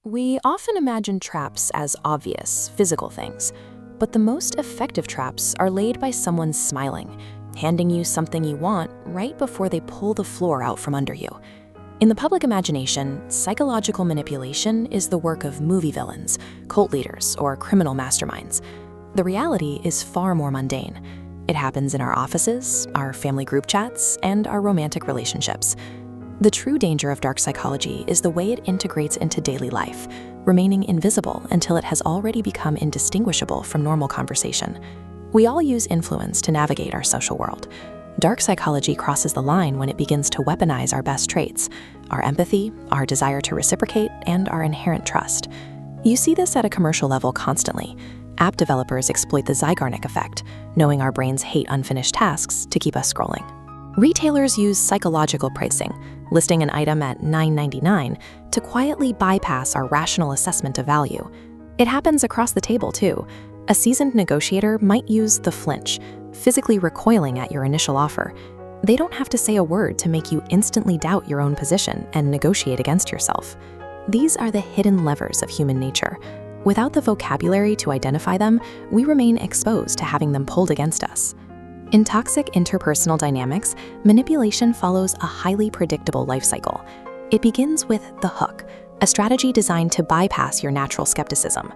We often imagine traps as obvious, physical things, but the most effective traps are laid by someone smiling, handing you something you want right before they pull the floor out from under you. In the public imagination, psychological manipulation is the work of movie villains, cult leaders, or criminal masterminds. The reality is far more mundane. It happens in our offices, our family group chats, and our romantic relationships. The true danger of dark psychology is the way it integrates into daily life, remaining invisible until it has already become indistinguishable from normal conversation. We all use influence to navigate our social world. Dark psychology crosses the line when it begins to weaponize our best traits, our empathy, our desire to reciprocate, and our inherent trust. You see this at a commercial level constantly. App developers exploit the Zygarnik effect, knowing our brains hate unfinished tasks to keep us scrolling. Retailers use psychological pricing, listing an item at $9.99 to quietly bypass our rational assessment of value. It happens across the table too. A seasoned negotiator might use the flinch, physically recoiling at your initial offer. They don't have to say a word to make you instantly doubt your own position and negotiate against yourself. These are the hidden levers of human nature. Without the vocabulary to identify them, we remain exposed to having them pulled against us. In toxic interpersonal dynamics, manipulation follows a highly predictable life cycle. It begins with the hook, a strategy designed to bypass your natural skepticism.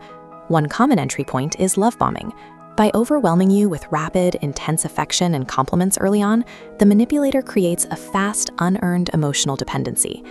One common entry point is love bombing. By overwhelming you with rapid, intense affection and compliments early on, the manipulator creates a fast, unearned emotional dependency.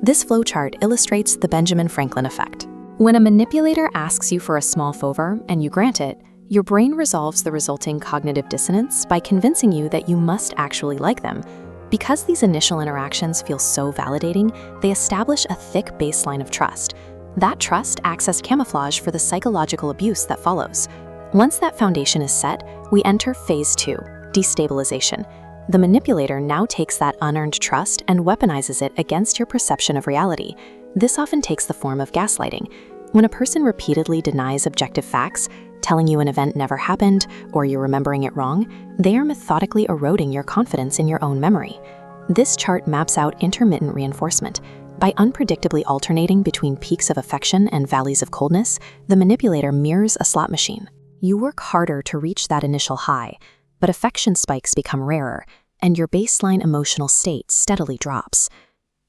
This flowchart illustrates the Benjamin Franklin effect. When a manipulator asks you for a small favor and you grant it, your brain resolves the resulting cognitive dissonance by convincing you that you must actually like them. Because these initial interactions feel so validating, they establish a thick baseline of trust. That trust acts as camouflage for the psychological abuse that follows. Once that foundation is set, we enter phase 2, destabilization. The manipulator now takes that unearned trust and weaponizes it against your perception of reality. This often takes the form of gaslighting. When a person repeatedly denies objective facts, telling you an event never happened or you're remembering it wrong, they are methodically eroding your confidence in your own memory. This chart maps out intermittent reinforcement. By unpredictably alternating between peaks of affection and valleys of coldness, the manipulator mirrors a slot machine. You work harder to reach that initial high, but affection spikes become rarer, and your baseline emotional state steadily drops.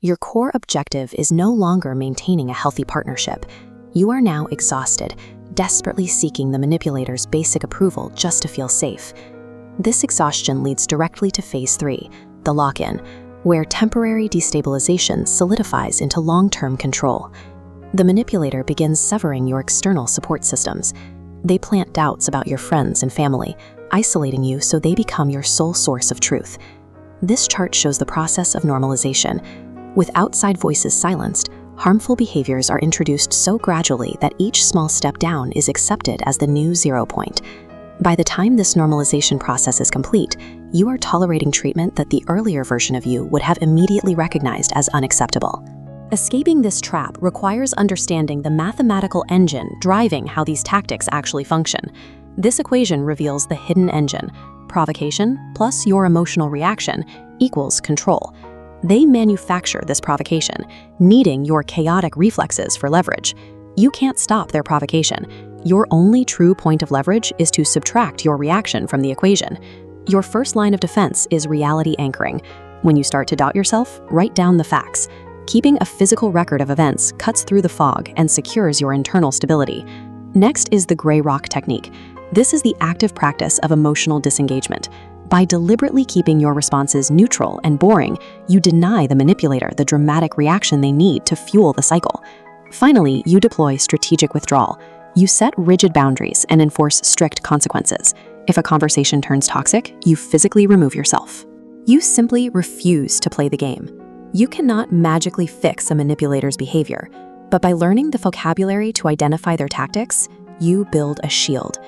Your core objective is no longer maintaining a healthy partnership. You are now exhausted, desperately seeking the manipulator's basic approval just to feel safe. This exhaustion leads directly to phase 3, the lock-in, where temporary destabilization solidifies into long-term control. The manipulator begins severing your external support systems. They plant doubts about your friends and family, isolating you so they become your sole source of truth. This chart shows the process of normalization. With outside voices silenced, harmful behaviors are introduced so gradually that each small step down is accepted as the new 0 point. By the time this normalization process is complete, you are tolerating treatment that the earlier version of you would have immediately recognized as unacceptable. Escaping this trap requires understanding the mathematical engine driving how these tactics actually function. This equation reveals the hidden engine. Provocation plus your emotional reaction equals control. They manufacture this provocation, needing your chaotic reflexes for leverage. You can't stop their provocation. Your only true point of leverage is to subtract your reaction from the equation. Your first line of defense is reality anchoring. When you start to doubt yourself, write down the facts. Keeping a physical record of events cuts through the fog and secures your internal stability. Next is the gray rock technique. This is the active practice of emotional disengagement. By deliberately keeping your responses neutral and boring, you deny the manipulator the dramatic reaction they need to fuel the cycle. Finally, you deploy strategic withdrawal. You set rigid boundaries and enforce strict consequences. If a conversation turns toxic, you physically remove yourself. You simply refuse to play the game. You cannot magically fix a manipulator's behavior, but by learning the vocabulary to identify their tactics, you build a shield.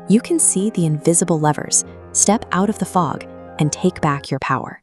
You can see the invisible levers, step out of the fog, and take back your power.